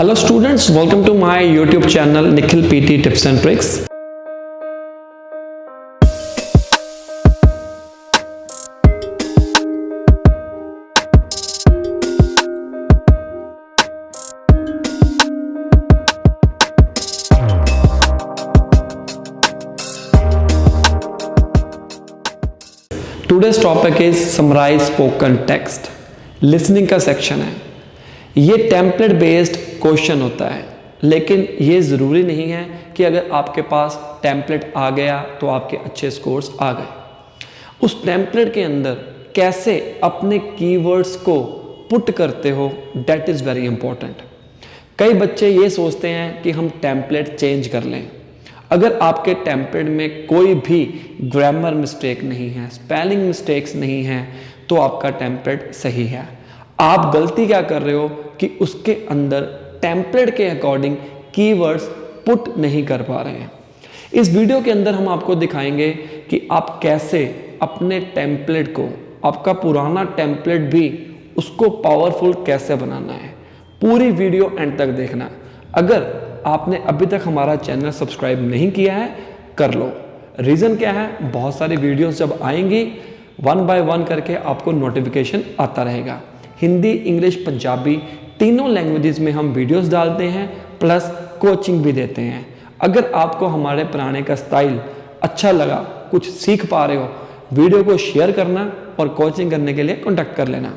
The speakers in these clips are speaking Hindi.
Hello students, welcome to my YouTube channel Nikhil PT Tips and Tricks. Today's topic is summarize spoken text. Listening का सेक्शन है। ये टेम्पलेट बेस्ड क्वेश्चन होता है, लेकिन ये ज़रूरी नहीं है कि अगर आपके पास टेम्पलेट आ गया तो आपके अच्छे स्कोर्स आ गए। उस टेम्पलेट के अंदर कैसे अपने कीवर्ड्स को पुट करते हो, दैट इज़ वेरी इंपॉर्टेंट। कई बच्चे ये सोचते हैं कि हम टेम्पलेट चेंज कर लें। अगर आपके टेम्पलेट में कोई भी ग्रामर मिस्टेक नहीं है, स्पेलिंग मिस्टेक्स नहीं है, तो आपका टेम्पलेट सही है। आप गलती क्या कर रहे हो कि उसके अंदर टेम्पलेट के अकॉर्डिंग कीवर्ड्स पुट नहीं कर पा रहे हैं। इस वीडियो के अंदर हम आपको दिखाएंगे कि आप कैसे अपने टेम्पलेट को, आपका पुराना टेम्पलेट भी, उसको पावरफुल कैसे बनाना है। पूरी वीडियो एंड तक देखना। अगर आपने अभी तक हमारा चैनल सब्सक्राइब नहीं किया है, कर लो। रीज़न क्या है, बहुत सारी वीडियोस जब आएंगी वन बाय वन करके आपको नोटिफिकेशन आता रहेगा। हिंदी, इंग्लिश, पंजाबी तीनों लैंग्वेजेस में हम वीडियोस डालते हैं, प्लस कोचिंग भी देते हैं। अगर आपको हमारे पढ़ाने का स्टाइल अच्छा लगा, कुछ सीख पा रहे हो, वीडियो को शेयर करना और कोचिंग करने के लिए कॉन्टैक्ट कर लेना।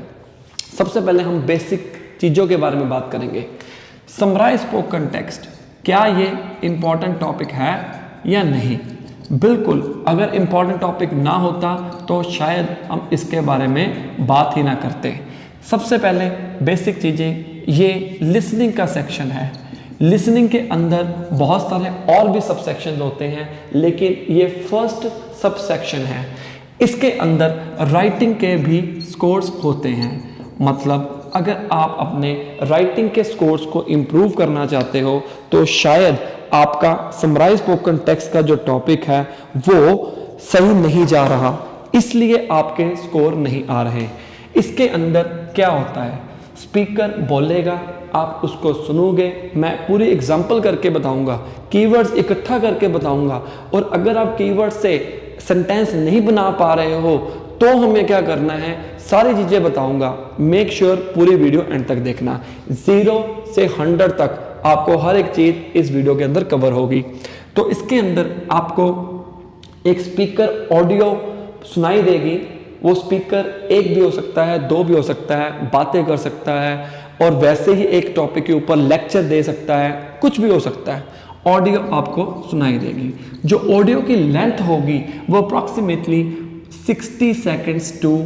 सबसे पहले हम बेसिक चीज़ों के बारे में बात करेंगे। समराइज स्पोकन टेक्स्ट, क्या ये इम्पॉर्टेंट टॉपिक है या नहीं? बिल्कुल, अगर इम्पॉर्टेंट टॉपिक ना होता तो शायद हम इसके बारे में बात ही ना करते। सबसे पहले बेसिक चीज़ें, ये लिसनिंग का सेक्शन है। लिसनिंग के अंदर बहुत सारे और भी सब सेक्शन होते हैं, लेकिन ये फर्स्ट सब सेक्शन है। इसके अंदर राइटिंग के भी स्कोर्स होते हैं। मतलब अगर आप अपने राइटिंग के स्कोर्स को इम्प्रूव करना चाहते हो तो शायद आपका समराइज स्पोकन टेक्स्ट का जो टॉपिक है वो सही नहीं जा रहा, इसलिए आपके स्कोर नहीं आ रहे। इसके अंदर क्या होता है, स्पीकर बोलेगा, आप उसको सुनोगे, मैं पूरी एग्जांपल करके बताऊंगा, कीवर्ड्स इकट्ठा करके बताऊंगा, और अगर आप कीवर्ड से सेंटेंस नहीं बना पा रहे हो तो हमें क्या करना है, सारी चीज़ें बताऊंगा। मेक श्योर पूरी वीडियो एंड तक देखना। 0 से 100 तक आपको हर एक चीज़ इस वीडियो के अंदर कवर होगी। तो इसके अंदर आपको एक स्पीकर ऑडियो सुनाई देगी। वो स्पीकर एक भी हो सकता है, 2 भी हो सकता है, बातें कर सकता है, और वैसे ही एक टॉपिक के ऊपर लेक्चर दे सकता है, कुछ भी हो सकता है। ऑडियो आपको सुनाई देगी। जो ऑडियो की लेंथ होगी वो अप्रॉक्सीमेटली 60 सेकेंड्स टू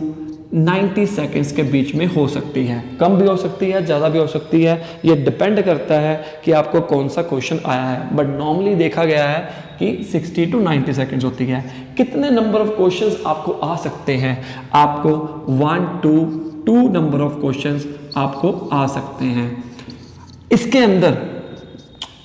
90 सेकेंड्स के बीच में हो सकती है। कम भी हो सकती है, ज़्यादा भी हो सकती है। ये डिपेंड करता है कि आपको कौन सा क्वेश्चन आया है, बट नॉर्मली देखा गया है कि 60 टू 90 सेकेंड्स होती है। कितने नंबर ऑफ क्वेश्चंस आपको आ सकते हैं? आपको 1 to 2 नंबर ऑफ क्वेश्चंस आपको आ सकते हैं। इसके अंदर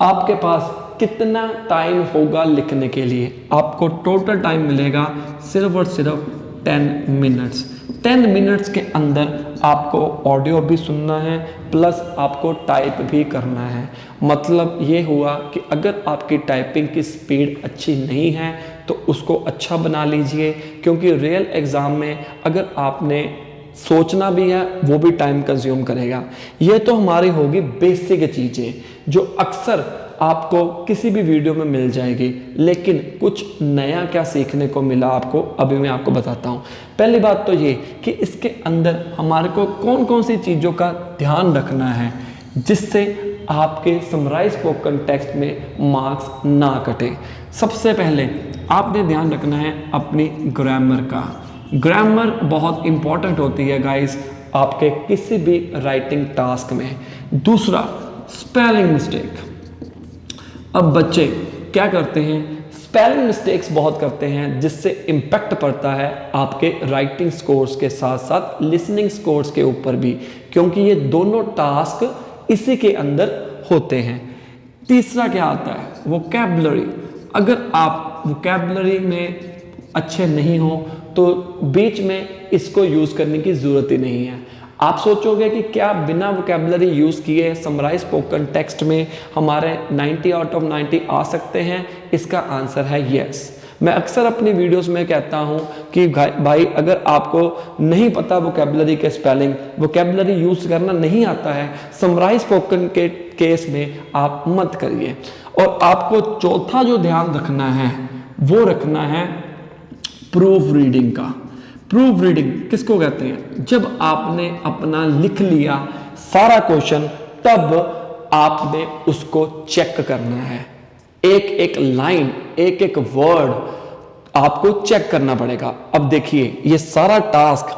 आपके पास कितना टाइम होगा लिखने के लिए? आपको टोटल टाइम मिलेगा सिर्फ और सिर्फ 10 मिनट्स। 10 मिनट्स के अंदर आपको ऑडियो भी सुनना है, प्लस आपको टाइप भी करना है। मतलब ये हुआ कि अगर आपकी टाइपिंग की स्पीड अच्छी नहीं है तो उसको अच्छा बना लीजिए, क्योंकि रियल एग्ज़ाम में अगर आपने सोचना भी है वो भी टाइम कंज्यूम करेगा। ये तो हमारी होगी बेसिक चीज़ें जो अक्सर आपको किसी भी वीडियो में मिल जाएगी, लेकिन कुछ नया क्या सीखने को मिला आपको, अभी मैं आपको बताता हूँ। पहली बात तो ये कि इसके अंदर हमारे को कौन कौन सी चीज़ों का ध्यान रखना है जिससे आपके समराइज स्पोकन टेक्स्ट में मार्क्स ना कटे। सबसे पहले आपने ध्यान रखना है अपनी ग्रामर का। ग्रामर बहुत इंपॉर्टेंट होती है गाइस आपके किसी भी राइटिंग टास्क में। दूसरा, स्पेलिंग मिस्टेक। अब बच्चे क्या करते हैं, स्पेलिंग मिस्टेक्स बहुत करते हैं, जिससे इम्पैक्ट पड़ता है आपके राइटिंग स्कोर्स के साथ साथ लिसनिंग स्कोर्स के ऊपर भी, क्योंकि ये दोनों टास्क इसी के अंदर होते हैं। तीसरा क्या आता है, वोकैबुलरी। अगर आप वोकैबुलरी में अच्छे नहीं हो तो बीच में इसको यूज़ करने की ज़रूरत ही नहीं है। आप सोचोगे कि क्या बिना वोकेबलरी यूज किए समराइज स्पोकन टेक्स्ट में हमारे 90 आउट ऑफ 90 आ सकते हैं? इसका आंसर है यस। मैं अक्सर अपनी वीडियोस में कहता हूं कि भाई अगर आपको नहीं पता वोकेबलरी के स्पेलिंग, वोकेबलरी यूज करना नहीं आता है, समराइज स्पोकन के केस में आप मत करिए। और आपको चौथा जो ध्यान रखना है वो रखना है प्रूफ रीडिंग का। प्रूफ रीडिंग किसको कहते हैं? जब आपने अपना लिख लिया सारा क्वेश्चन, तब आपने उसको चेक करना है। एक एक लाइन, एक एक वर्ड आपको चेक करना पड़ेगा। अब देखिए ये सारा टास्क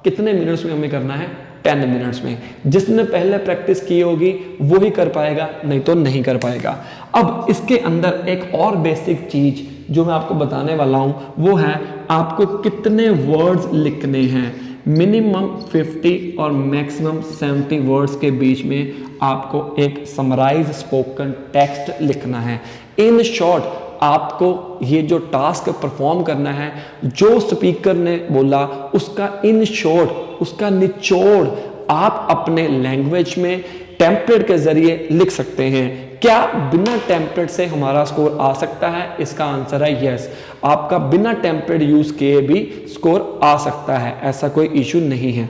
कितने मिनट्स में हमें करना है? 10 मिनट्स में। जिसने पहले प्रैक्टिस की होगी वो ही कर पाएगा, नहीं तो नहीं कर पाएगा। अब इसके अंदर एक और बेसिक चीज जो मैं आपको बताने वाला हूं वो है आपको कितने वर्ड्स लिखने हैं। मिनिमम 50 और मैक्सिमम 70 वर्ड्स के बीच में आपको एक समराइज स्पोकन टेक्स्ट लिखना है। इन शॉर्ट आपको ये जो टास्क परफॉर्म करना है, जो स्पीकर ने बोला उसका इन शॉर्ट, उसका निचोड़ आप अपने लैंग्वेज में टेम्पलेट के जरिए लिख सकते हैं। क्या बिना टेम्पलेट से हमारा स्कोर आ सकता है? इसका आंसर है यस। आपका बिना टेम्पलेट यूज किए भी स्कोर आ सकता है, ऐसा कोई इशू नहीं है।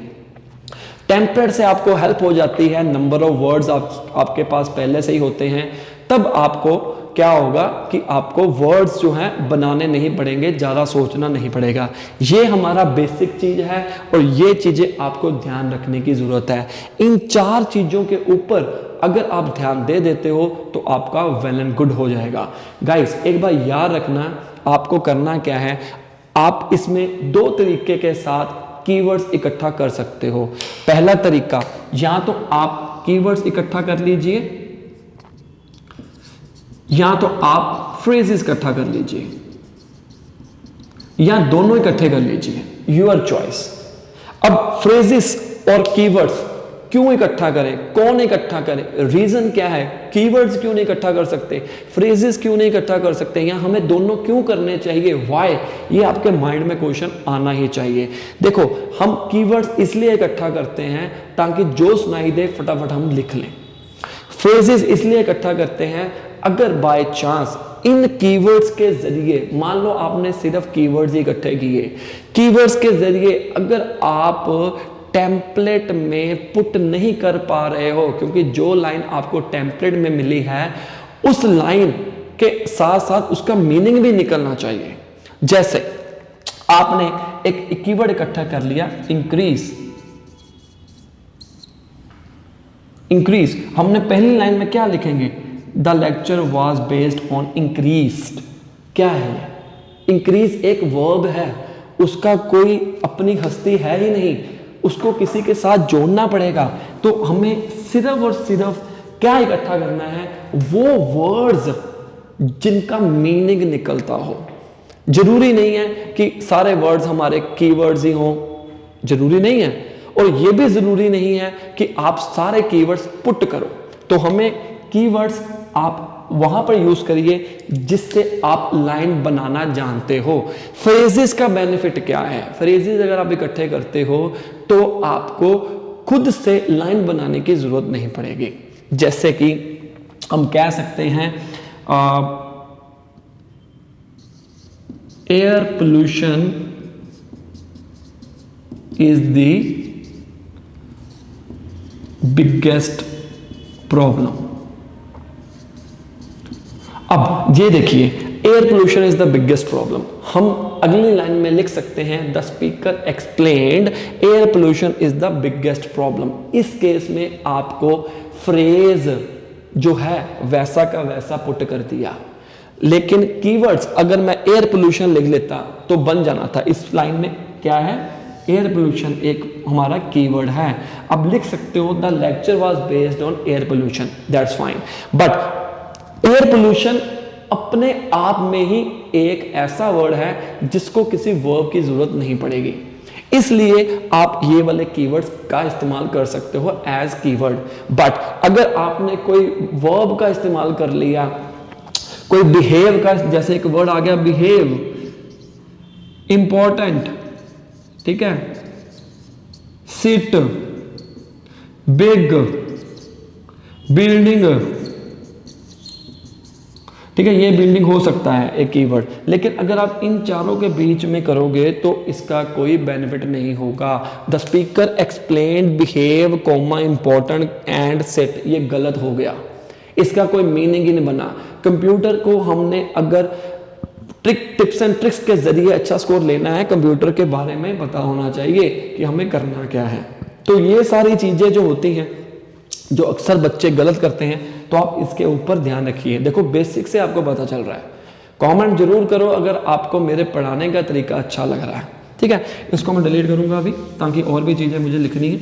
टेम्पलेट से आपको हेल्प हो जाती है, नंबर ऑफ वर्ड्स आपके पास पहले से ही होते हैं, तब आपको क्या होगा कि आपको वर्ड्स जो हैं बनाने नहीं पड़ेंगे, ज़्यादा सोचना नहीं पड़ेगा। ये हमारा बेसिक चीज़ है और ये चीज़ें आपको ध्यान रखने की ज़रूरत है। इन 4 चीज़ों के ऊपर अगर आप ध्यान दे देते हो तो आपका वेल एंड गुड हो जाएगा। गाइस एक बार याद रखना, आपको करना क्या है, आप इसमें 2 तरीके के साथ कीवर्ड्स इकट्ठा कर सकते हो। पहला तरीका, या तो आप कीवर्ड्स इकट्ठा कर लीजिए या तो आप फ्रेजेस इकट्ठा कर लीजिए, या दोनों इकट्ठे कर लीजिए, यूर चॉइस। अब फ्रेजेस और कीवर्ड्स क्यों इकट्ठा करें, कौन इकट्ठा करे, रीजन क्या है? कीवर्ड्स क्यों नहीं इकट्ठा कर सकते, फ्रेजेस क्यों नहीं इकट्ठा कर सकते, या हमें दोनों क्यों करने चाहिए, व्हाई? ये आपके माइंड में क्वेश्चन आना ही चाहिए। देखो हम कीवर्ड्स इसलिए इकट्ठा करते हैं ताकि जो सुनाई दे फटाफट हम लिख लें। फ्रेजेस इसलिए इकट्ठा करते हैं अगर बाय चांस इन कीवर्ड्स के जरिए, मान लो आपने सिर्फ कीवर्ड्स ही इकट्ठे किए, कीवर्ड्स के जरिए अगर आप टेम्पलेट में पुट नहीं कर पा रहे हो, क्योंकि जो लाइन आपको टेम्पलेट में मिली है उस लाइन के साथ साथ उसका मीनिंग भी निकलना चाहिए। जैसे आपने एक कीवर्ड इकट्ठा कर लिया, इंक्रीज। इंक्रीज, हमने पहली लाइन में क्या लिखेंगे? The lecture was based on increase. क्या है? इंक्रीज एक वर्ब है, उसका कोई अपनी हस्ती है ही नहीं, उसको किसी के साथ जोड़ना पड़ेगा। तो हमें सिर्फ और सिर्फ क्या इकट्ठा करना है? वो वर्ड्स जिनका मीनिंग निकलता हो। जरूरी नहीं है कि सारे वर्ड्स हमारे कीवर्ड्स ही हों, जरूरी नहीं है। और यह भी जरूरी नहीं है कि आप सारे कीवर्ड्स पुट करो। तो हमें कीवर्ड्स आप वहां पर यूज करिए जिससे आप लाइन बनाना जानते हो। फ्रेजेस का बेनिफिट क्या है? फ्रेजेस अगर आप इकट्ठे करते हो तो आपको खुद से लाइन बनाने की जरूरत नहीं पड़ेगी। जैसे कि हम कह सकते हैं air pollution is the biggest problem. अब ये देखिए, air pollution is the biggest problem. हम अगली लाइन में लिख सकते हैं the speaker explained air pollution is the biggest problem. इस केस में आपको फ्रेज जो है वैसा का वैसा पुट कर दिया, लेकिन कीवर्ड्स अगर मैं एयर पोल्यूशन लिख लेता तो बन जाना था। इस लाइन में क्या है? एयर पोल्यूशन एक हमारा कीवर्ड है। अब लिख सकते हो the lecture was based on air pollution, that's fine. But air pollution अपने आप में ही एक ऐसा वर्ड है जिसको किसी वर्ब की जरूरत नहीं पड़ेगी, इसलिए आप ये वाले कीवर्ड्स का इस्तेमाल कर सकते हो एज कीवर्ड। बट अगर आपने कोई वर्ब का इस्तेमाल कर लिया, कोई बिहेव का, जैसे एक वर्ड आ गया बिहेव, इंपॉर्टेंट, ठीक है, सिट, बिग, बिल्डिंग, ठीक है, ये बिल्डिंग हो सकता है एक कीवर्ड, लेकिन अगर आप इन चारों के बीच में करोगे तो इसका कोई बेनिफिट नहीं होगा। The speaker explain, behave, comma, important and set, ये गलत हो गया, इसका कोई मीनिंग ही नहीं बना। कंप्यूटर को हमने अगर टिप्स एंड ट्रिक्स के जरिए अच्छा स्कोर लेना है, कंप्यूटर के बारे में पता होना चाहिए कि हमें करना क्या है। तो ये सारी चीजें जो होती हैं, जो अक्सर बच्चे गलत करते हैं, तो आप इसके ऊपर ध्यान रखिए। देखो बेसिक से आपको पता चल रहा है। कमेंट जरूर करो अगर आपको मेरे पढ़ाने का तरीका अच्छा लग रहा है, ठीक है। इसको मैं डिलीट करूंगा अभी, ताकि और भी चीजें मुझे लिखनी है।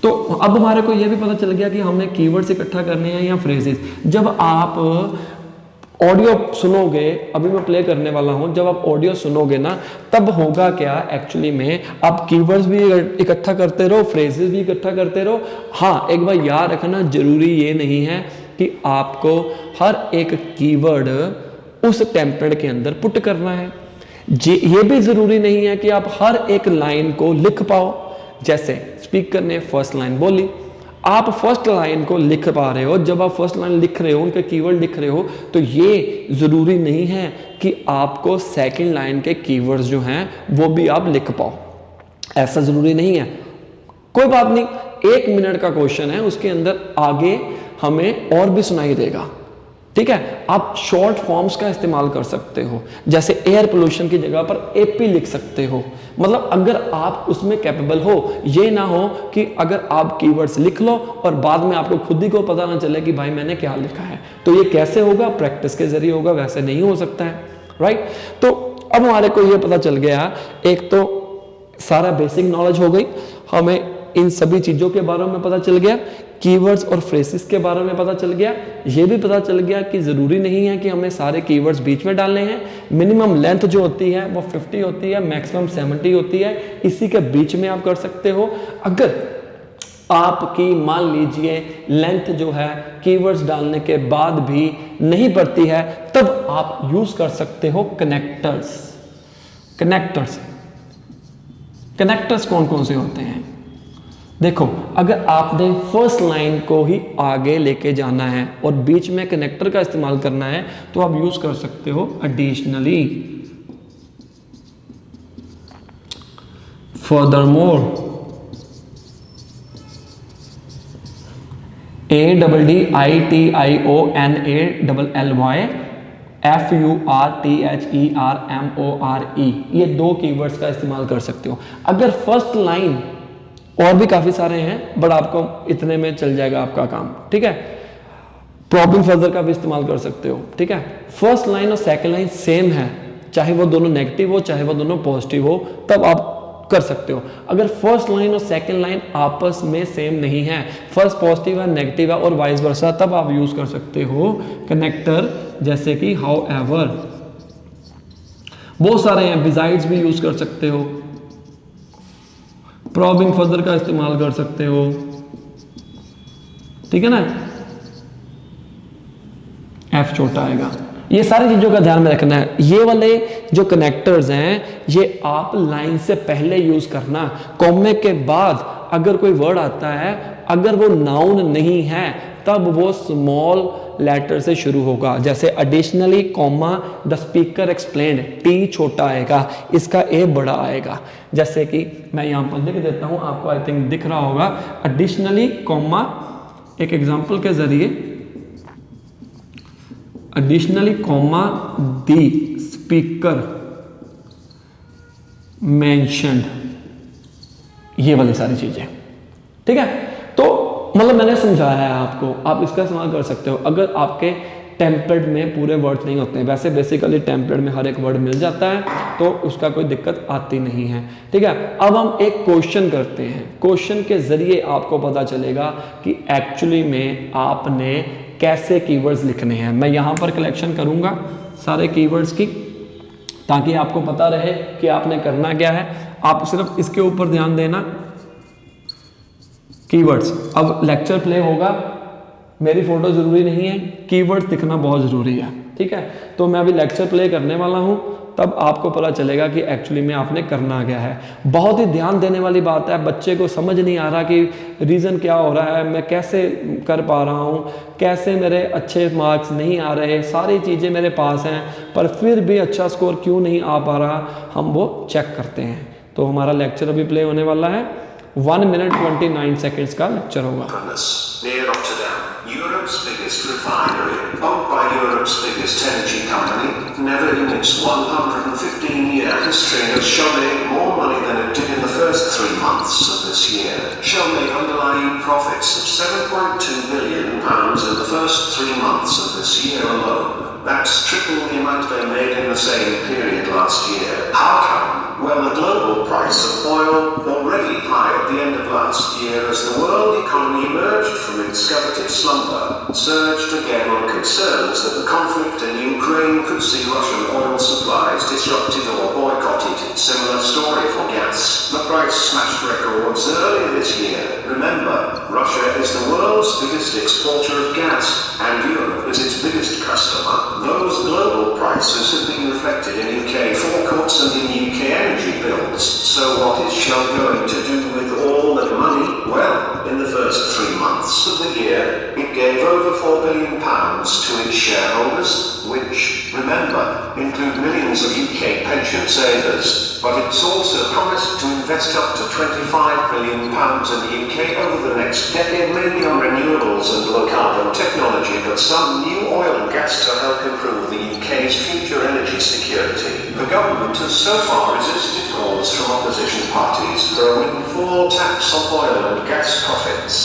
तो अब हमारे को यह भी पता चल गया कि हमने कीवर्ड्स इकट्ठा करने हैं या फ्रेजेस। जब आप ऑडियो सुनोगे, अभी मैं प्ले करने वाला हूं, जब आप ऑडियो सुनोगे ना, तब होगा क्या, एक्चुअली में आप कीवर्ड्स भी इकट्ठा करते रहो, फ्रेजेस भी इकट्ठा करते रहो। हाँ, एक बार याद रखना, जरूरी ये नहीं है कि आपको हर एक कीवर्ड उस टेम्पलेट के अंदर पुट करना है। ये भी जरूरी नहीं है कि आप हर एक लाइन को लिख पाओ। जैसे स्पीकर ने फर्स्ट लाइन बोली, आप फर्स्ट लाइन को लिख पा रहे हो। जब आप फर्स्ट लाइन लिख रहे हो, उनके कीवर्ड लिख रहे हो, तो ये जरूरी नहीं है कि आपको सेकंड लाइन के कीवर्ड्स जो हैं वो भी आप लिख पाओ, ऐसा जरूरी नहीं है। कोई बात नहीं, 1 मिनट का क्वेश्चन है, उसके अंदर आगे हमें और भी सुनाई देगा, ठीक है। आप शॉर्ट फॉर्म्स का इस्तेमाल कर सकते हो, जैसे एयर पोल्यूशन की जगह पर एपी लिख सकते हो। मतलब अगर आप उसमें कैपेबल हो, ये ना हो कि अगर आप कीवर्ड्स लिख लो और बाद में आपको खुद ही को पता ना चले कि भाई मैंने क्या लिखा है। तो ये कैसे होगा, प्रैक्टिस के जरिए होगा, वैसे नहीं हो सकता है, राइट। तो अब हमारे को ये पता चल गया, एक तो सारा बेसिक नॉलेज हो गई, हमें इन सभी चीजों के बारे में पता चल गया, कीवर्ड्स और फ्रेजेस के बारे में पता चल गया। ये भी पता चल गया कि जरूरी नहीं है कि हमें सारे कीवर्ड्स बीच में डालने हैं। मिनिमम लेंथ जो होती है वो 50 होती है, मैक्सिमम 70 होती है, इसी के बीच में आप कर सकते हो। अगर आपकी मान लीजिए लेंथ जो है कीवर्ड्स डालने के बाद भी नहीं बढ़ती है, तब आप यूज कर सकते हो कनेक्टर्स। कनेक्टर्स कौन कौन से होते हैं? देखो, अगर आपने फर्स्ट लाइन को ही आगे लेके जाना है और बीच में कनेक्टर का इस्तेमाल करना है, तो आप यूज कर सकते हो एडिशनली, फर्दरमोर, ADDITIONALLY FURTHERMORE, ये 2 कीवर्ड्स का इस्तेमाल कर सकते हो। अगर फर्स्ट लाइन, और भी काफी सारे हैं बट आपको इतने में चल जाएगा आपका काम, ठीक है। प्रॉब्लम फर्दर का भी इस्तेमाल कर सकते हो, ठीक है। फर्स्ट लाइन और सेकंड लाइन सेम है, चाहे वो दोनों नेगेटिव हो चाहे वो दोनों पॉजिटिव हो, तब आप कर सकते हो। अगर फर्स्ट लाइन और सेकंड लाइन आपस में सेम नहीं है, फर्स्ट पॉजिटिव है नेगेटिव है और वाइस वर्सा, तब आप यूज कर सकते हो कनेक्टर, जैसे कि हाउएवर। बहुत सारे हैं, बिसाइड्स भी यूज कर सकते हो, प्रॉबिंग फर्दर का इस्तेमाल कर सकते हो, ठीक है ना। एफ छोटा आएगा। ये सारी चीजों का ध्यान में रखना है। ये वाले जो कनेक्टर्स हैं, ये आप लाइन से पहले यूज करना। कॉमे के बाद अगर कोई वर्ड आता है, अगर वो नाउन नहीं है, तब वो स्मॉल लेटर से शुरू होगा। जैसे additionally comma the speaker explained, T छोटा आएगा, इसका ए बड़ा आएगा। जैसे कि मैं यहां पर लिख देता हूं, आपको आई थिंक दिख रहा होगा, एडिशनली कॉमा, एक एग्जांपल के जरिए, additionally comma the speaker mentioned, ये वाली सारी चीजें, ठीक है। तो मतलब मैंने समझाया है आपको, आप इसका इस्तेमाल कर सकते हो। अगर आपके टेम्पलेट में पूरे वर्ड नहीं होते हैं, वैसे बेसिकली टेम्पलेट में हर एक वर्ड मिल जाता है, तो उसका कोई दिक्कत आती नहीं है, ठीक है। अब हम एक क्वेश्चन करते हैं, क्वेश्चन के जरिए आपको पता चलेगा कि एक्चुअली में आपने कैसे कीवर्ड्स लिखने हैं। मैं यहां पर कलेक्शन करूंगा सारे कीवर्ड्स की, ताकि आपको पता रहे कि आपने करना क्या है। आप सिर्फ इसके ऊपर ध्यान देना, कीवर्ड्स। अब लेक्चर प्ले होगा, मेरी फोटो ज़रूरी नहीं है, कीवर्ड्स दिखना बहुत ज़रूरी है, ठीक है। तो मैं अभी लेक्चर प्ले करने वाला हूँ, तब आपको पता चलेगा कि एक्चुअली में आपने करना क्या है। बहुत ही ध्यान देने वाली बात है, बच्चे को समझ नहीं आ रहा कि रीज़न क्या हो रहा है, मैं कैसे कर पा रहा हूँ, कैसे मेरे अच्छे मार्क्स नहीं आ रहे, सारी चीज़ें मेरे पास हैं पर फिर भी अच्छा स्कोर क्यों नहीं आ पा रहा, हम वो चेक करते हैं। तो हमारा लेक्चर अभी प्ले होने वाला है, 1 मिनट 29 सेकेंड्स का लेक्चर होगा। Europe's biggest refinery, owned by Europe's biggest energy company, never in its 115-year history has Shell made more money than it did in the first 3 months of this year. Shell made underlying profits of £7.2 billion in the first 3 months of this year alone. That's triple the amount they made in the same period last year. How come? Well, the global price of oil, already high at the end of last year as the world economy emerged from its coveted slumber, surged again on concerns that the conflict in Ukraine could see Russian oil supplies disrupted or boycotted. Similar story for gas. The price smashed records earlier this year. Remember, Russia is the world's biggest exporter of gas, and Europe is its biggest customer. Those global prices have been reflected in UK forecourts and in UK energy bills. So what is Shell going to do with all that money? Well, in the first 3 months of the year, it gave over £4 billion to its shareholders, which, remember, include millions of UK pension savers. But it's also promised to invest up to £25 billion in the UK over the next decade, mainly on renewables and low-carbon technology, but some new oil and gas to help improve the UK's future energy security. The government has so far resisted calls from opposition parties for a windfall tax on oil and gas profits.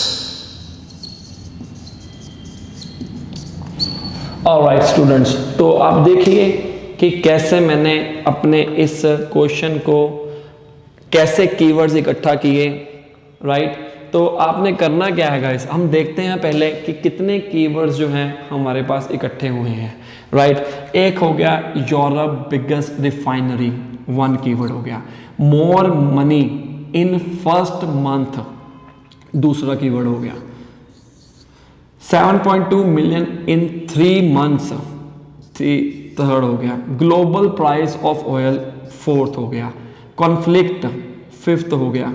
Alright students, तो आप देखिए कि कैसे मैंने अपने इस क्वेश्चन को कैसे कीवर्ड्स इकट्ठा किए, राइट। तो आपने करना क्या है गाइस, हम देखते हैं पहले कि कितने कीवर्ड्स जो हैं हमारे पास इकट्ठे हुए हैं, राइट। एक हो गया यूरोप बिगेस्ट रिफाइनरी, 1 कीवर्ड हो गया। More money in first month, दूसरा कीवर्ड हो गया। 7.2 मिलियन इन 3 मंथ्स, थर्ड हो गया। Global price of oil, 4th हो गया। कॉन्फ्लिक्ट, 5th हो गया।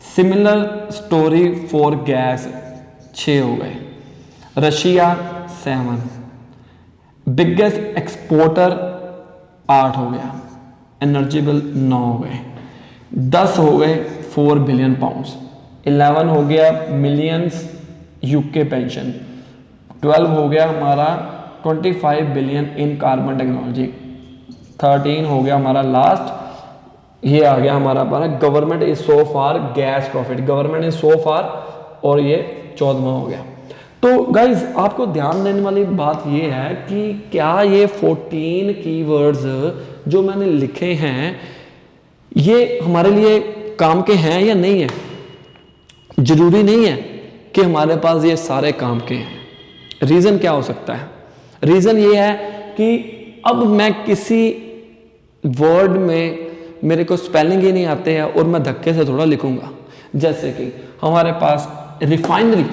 सिमिलर स्टोरी फॉर गैस, 6 हो गए। रशिया 7, बिगेस्ट एक्सपोर्टर 8 हो गया। एनर्जी बिल 9 हो गए। 10 हो गए 4 बिलियन पाउंड्स। 11 हो गया मिलियंस यूके पेंशन। 12 हो गया हमारा 25 बिलियन इन कार्बन टेक्नोलॉजी। 13 हो गया हमारा लास्ट, ये आ गया हमारा government is so far gas profit, government is so far, और ये 14वां हो गया। तो गाइज आपको ध्यान देने वाली बात ये है कि क्या ये 14 कीवर्ड्स जो मैंने लिखे हैं ये हमारे लिए काम के हैं या नहीं है। जरूरी नहीं है कि हमारे पास ये सारे काम के हैं। रीज़न क्या हो सकता है, रीज़न ये है कि अब मैं किसी वर्ड में मेरे को स्पेलिंग ही नहीं आते हैं और मैं धक्के से थोड़ा लिखूंगा। जैसे कि हमारे पास रिफाइनरी,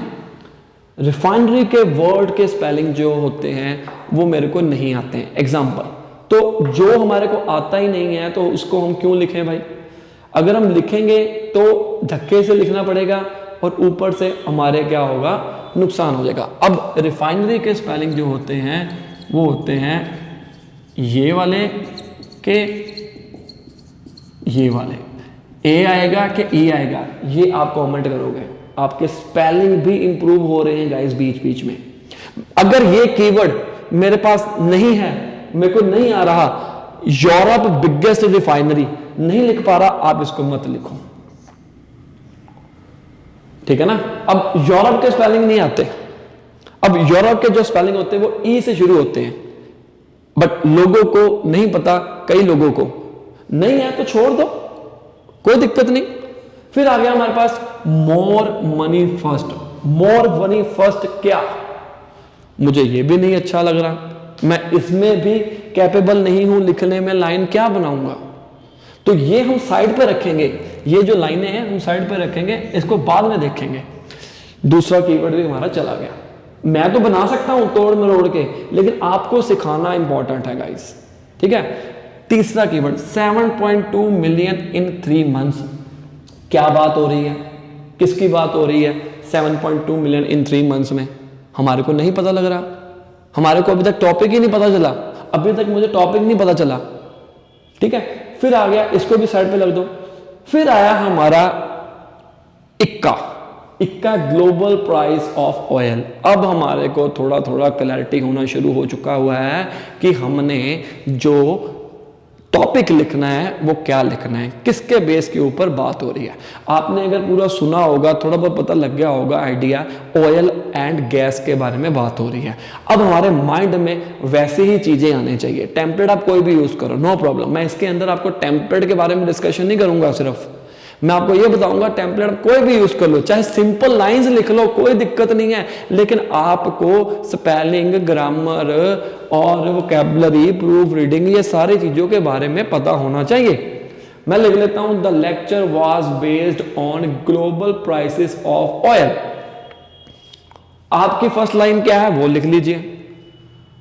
रिफाइनरी के वर्ड के स्पेलिंग जो होते हैं वो मेरे को नहीं आते हैं। एग्जाम्पल, तो जो हमारे को आता ही नहीं है तो उसको हम क्यों लिखें भाई। अगर हम लिखेंगे तो धक्के से लिखना पड़ेगा और ऊपर से हमारे क्या होगा, नुकसान हो जाएगा। अब रिफाइनरी के स्पेलिंग जो होते हैं वो होते हैं ये वाले के ये वाले, ए आएगा कि ई आएगा, ये आप कमेंट करोगे। आपके स्पेलिंग भी इंप्रूव हो रहे हैं गाइस बीच बीच में। अगर ये कीवर्ड मेरे पास नहीं है, मेरे को नहीं आ रहा, यूरोप बिगेस्ट रिफाइनरी नहीं लिख पा रहा, आप इसको मत लिखो, ठीक है ना। अब यूरोप के स्पेलिंग नहीं आते, अब यूरोप के जो स्पेलिंग होते हैं वो ई से शुरू होते हैं, बट लोगों को नहीं पता, कई लोगों को नहीं है तो छोड़ दो, कोई दिक्कत नहीं। फिर आ गया हमारे पास more money first. More money first क्या, मुझे ये भी नहीं अच्छा लग रहा, मैं इसमें भी कैपेबल नहीं हूं लिखने में, लाइन क्या बनाऊंगा। तो ये हम साइड पे रखेंगे, ये जो लाइनें हैं हम साइड पे रखेंगे, इसको बाद में देखेंगे। दूसरा कीवर्ड भी हमारा चला गया। मैं तो बना सकता हूं तोड़ मरोड़ के, लेकिन आपको सिखाना इंपॉर्टेंट है गाइस, ठीक है। तीसरा कीवर्ड 7.2 मिलियन इन 3 मंथ्स। क्या बात हो रही है, किसकी बात हो रही है 7.2 मिलियन इन 3 मंथ्स में? हमारे को नहीं पता लग रहा, हमारे को अभी तक टॉपिक ही नहीं पता चला, अभी तक मुझे टॉपिक नहीं पता चला, ठीक है। फिर आ गया, इसको भी साइड पे लग दो। फिर आया हमारा इक्का ग्लोबल प्राइस ऑफ ऑयल। अब हमारे को थोड़ा थोड़ा क्लैरिटी होना शुरू हो चुका हुआ है कि हमने जो टॉपिक लिखना है वो क्या लिखना है, किसके बेस के ऊपर बात हो रही है। आपने अगर पूरा सुना होगा, थोड़ा बहुत पता लग गया होगा आइडिया, ऑयल एंड गैस के बारे में बात हो रही है। अब हमारे माइंड में वैसे ही चीजें आनी चाहिए। टेम्पलेट आप कोई भी यूज करो, नो प्रॉब्लम। मैं इसके अंदर आपको टेम्पलेट के बारे में डिस्कशन नहीं करूंगा, सिर्फ मैं आपको ये बताऊंगा टेम्पलेट कोई भी यूज कर लो, चाहे सिंपल लाइंस लिख लो, कोई दिक्कत नहीं है, लेकिन आपको स्पेलिंग, ग्रामर और वोकैबुलरी, प्रूफ रीडिंग, ये सारी चीजों के बारे में पता होना चाहिए। मैं लिख लेता हूं, the lecture was based on global prices of oil. आपकी फर्स्ट लाइन क्या है वो लिख लीजिए।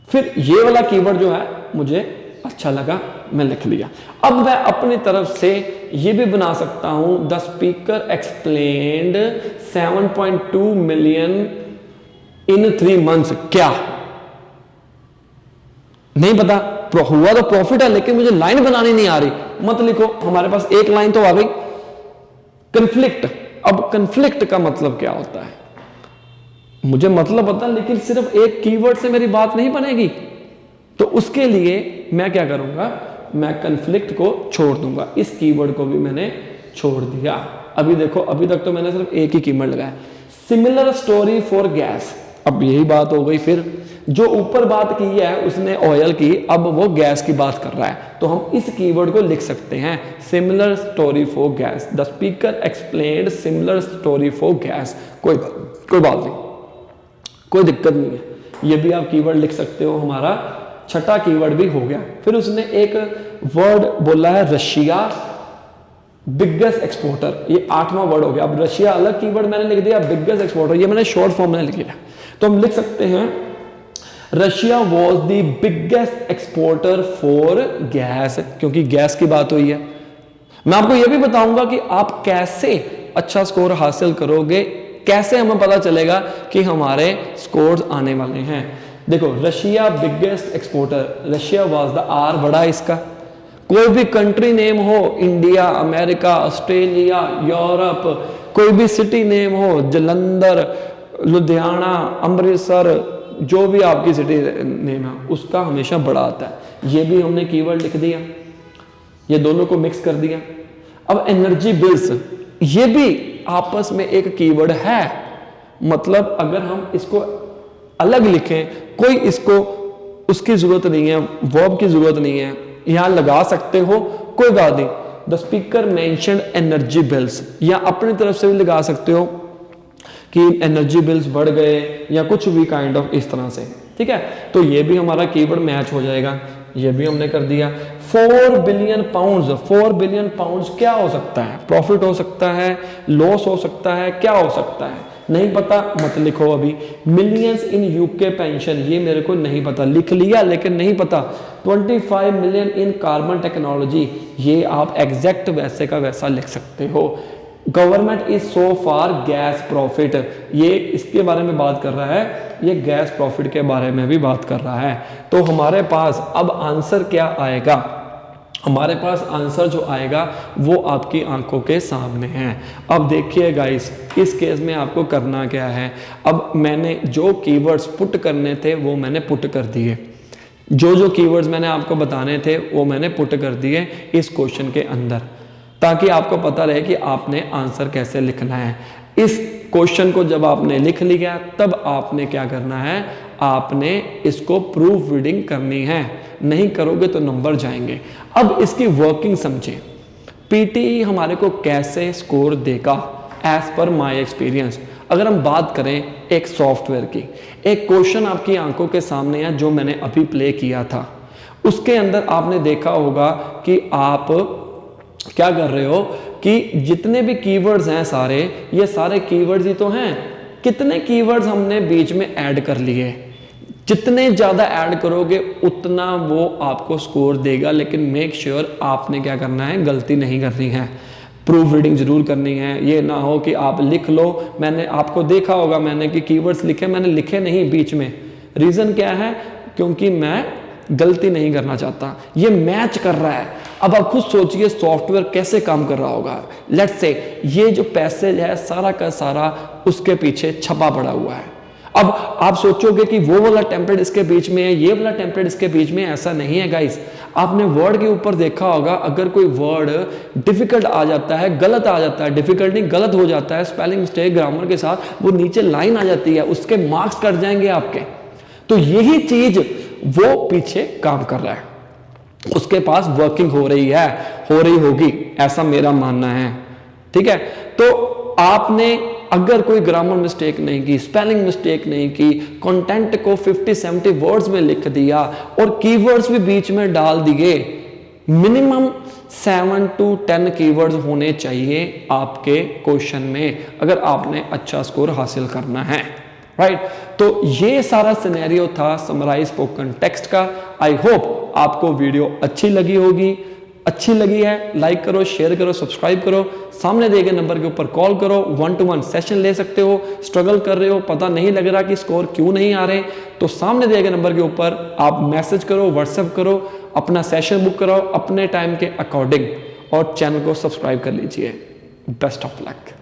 फिर ये वाला कीवर्ड जो है मुझे अच्छा लगा, मैं लिख लिया। अब मैं अपनी तरफ से ये भी बना सकता हूं, the speaker explained 7.2 million in 3 months. क्या नहीं पता, हुआ तो प्रॉफिट है, लेकिन मुझे लाइन बनानी नहीं आ रही, मत लिखो। हमारे पास एक लाइन तो आ गई। कन्फ्लिक्ट, अब कन्फ्लिक्ट का मतलब क्या होता है मुझे मतलब पता, लेकिन सिर्फ एक कीवर्ड से मेरी बात नहीं बनेगी। तो उसके लिए मैं क्या करूंगा, मैं कन्फ्लिक्ट को छोड़ दूंगा। इस कीवर्ड को भी मैंने छोड़ दिया। अभी देखो, अभी तक तो मैंने सिर्फ एक ही कीवर्ड लगाया, सिमिलर स्टोरी फॉर गैस। अब यही बात हो गई, फिर जो ऊपर बात की है उसने ऑयल की, अब वो गैस की बात कर रहा है, तो हम इस कीवर्ड को लिख सकते हैं, similar story for gas. The speaker explained similar story for gas. कोई बात नहीं, कोई दिक्कत नहीं है, ये भी आप कीवर्ड लिख सकते हो। हमारा छठा कीवर्ड भी हो गया। फिर उसने एक वर्ड बोला है, रशिया बिगेस्ट एक्सपोर्टर। ये 8वां वर्ड हो गया। अब रशिया अलग कीवर्ड मैंने लिख दिया, बिगेस्ट एक्सपोर्टर ये मैंने शॉर्ट फॉर्म में लिख दिया। तो हम लिख सकते हैं, Russia was the biggest exporter for gas, क्योंकि गैस की बात हुई है। मैं आपको यह भी बताऊंगा कि आप कैसे अच्छा स्कोर हासिल करोगे, कैसे हमें पता चलेगा कि हमारे स्कोर्स आने वाले हैं। देखो, Russia biggest exporter, Russia was the, are बड़ा इसका। कोई भी कंट्री नेम हो, इंडिया, अमेरिका, ऑस्ट्रेलिया, यूरोप, कोई भी सिटी नेम हो, जलंधर, लुधियाना, अमृतसर, जो भी आपकी सिटी नेम है उसका हमेशा बड़ा आता है। ये भी हमने कीवर्ड लिख दिया, ये दोनों को मिक्स कर दिया। अब एनर्जी बिल्स, ये भी आपस में एक कीवर्ड है। मतलब अगर हम इसको अलग लिखें, कोई इसको उसकी जरूरत नहीं है, वर्ब की जरूरत नहीं है, यहां लगा सकते हो, कोई बात नहीं। The speaker mentioned energy bills, या अपनी तरफ से भी लगा सकते हो कि एनर्जी बिल्स बढ़ गए, या कुछ भी काइंड ऑफ इस तरह से, ठीक है। तो ये भी हमारा कीवर्ड मैच हो जाएगा, ये भी हमने कर दिया। 4 बिलियन पाउंड्स, 4 बिलियन पाउंड्स क्या हो सकता है? प्रॉफिट हो सकता है, लॉस हो सकता है, क्या हो सकता है नहीं पता, मत लिखो अभी। मिलियंस इन यूके पेंशन, ये मेरे को नहीं पता, लिख लिया लेकिन नहीं पता। 25 मिलियन इन कार्बन टेक्नोलॉजी, ये आप एग्जैक्ट वैसे का वैसा लिख सकते हो। Government is so far gas profit, ये इसके बारे में बात कर रहा है, ये गैस प्रॉफिट के बारे में भी बात कर रहा है। तो हमारे पास अब आंसर क्या आएगा? हमारे पास आंसर जो आएगा वो आपकी आंखों के सामने है। अब देखिए गाइस, इस केस में आपको करना क्या है, अब मैंने जो कीवर्ड्स पुट करने थे वो मैंने पुट कर दिए, जो कीवर्ड्स मैंने आपको बताने थे वो मैंने पुट कर दिए इस क्वेश्चन के अंदर, ताकि आपको पता रहे कि आपने आंसर कैसे लिखना है। इस क्वेश्चन को जब आपने लिख लिया तब आपने क्या करना है, आपने इसको प्रूफ रीडिंग करनी है, नहीं करोगे तो नंबर जाएंगे। अब इसकी वर्किंग समझें, पीटी हमारे को कैसे स्कोर देगा एज पर माय एक्सपीरियंस। अगर हम बात करें एक सॉफ्टवेयर की, एक क्वेश्चन आपकी आंखों के सामने है जो मैंने अभी प्ले किया था, उसके अंदर आपने देखा होगा कि आप क्या कर रहे हो कि जितने भी कीवर्ड्स हैं सारे, ये सारे कीवर्ड्स ही तो हैं। कितने कीवर्ड्स हमने बीच में ऐड कर लिए, जितने ज़्यादा ऐड करोगे उतना वो आपको स्कोर देगा, लेकिन मेक श्योर आपने क्या करना है, गलती नहीं करनी है, प्रूफ रीडिंग जरूर करनी है। ये ना हो कि आप लिख लो, मैंने आपको देखा होगा मैंने कि कीवर्ड्स लिखे, मैंने लिखे नहीं बीच में, रीज़न क्या है, क्योंकि मैं गलती नहीं करना चाहता, ये मैच कर रहा है। अब आप खुद सोचिए सॉफ्टवेयर कैसे काम कर रहा होगा। लेट्स से ये जो पैसेज है सारा का सारा उसके पीछे छपा पड़ा हुआ है। अब आप सोचोगे कि वो वाला टेम्पलेट इसके बीच में है, ये वाला टेम्पलेट इसके बीच में है, ऐसा नहीं है गाइस। आपने वर्ड के ऊपर देखा होगा, अगर कोई वर्ड डिफिकल्ट आ जाता है, गलत आ जाता है, डिफिकल्ट नहीं गलत हो जाता है, स्पेलिंग मिस्टेक ग्रामर के साथ, वो नीचे लाइन आ जाती है, उसके मार्क्स कट जाएंगे आपके। तो यही चीज वो पीछे काम कर रहा है, उसके पास वर्किंग हो रही है, हो रही होगी, ऐसा मेरा मानना है। ठीक है, तो आपने अगर कोई ग्रामर मिस्टेक नहीं की, स्पेलिंग मिस्टेक नहीं की, कंटेंट को 50-70 वर्ड्स में लिख दिया और कीवर्ड्स भी बीच में डाल दिए, मिनिमम 7 to 10 कीवर्ड्स होने चाहिए आपके क्वेश्चन में अगर आपने अच्छा स्कोर हासिल करना है, राइट। तो ये सारा सिनेरियो था समराइज स्पोकन टेक्स्ट का। आई होप आपको वीडियो अच्छी लगी होगी, अच्छी लगी है लाइक करो, शेयर करो, सब्सक्राइब करो, सामने दिए गए नंबर के ऊपर कॉल करो, 1-to-1 सेशन ले सकते हो। स्ट्रगल कर रहे हो, पता नहीं लग रहा कि स्कोर क्यों नहीं आ रहे, तो सामने दिए गए नंबर के ऊपर आप मैसेज करो, व्हाट्सएप करो, अपना सेशन बुक कराओ अपने टाइम के अकॉर्डिंग और चैनल को सब्सक्राइब कर लीजिए। Best of luck.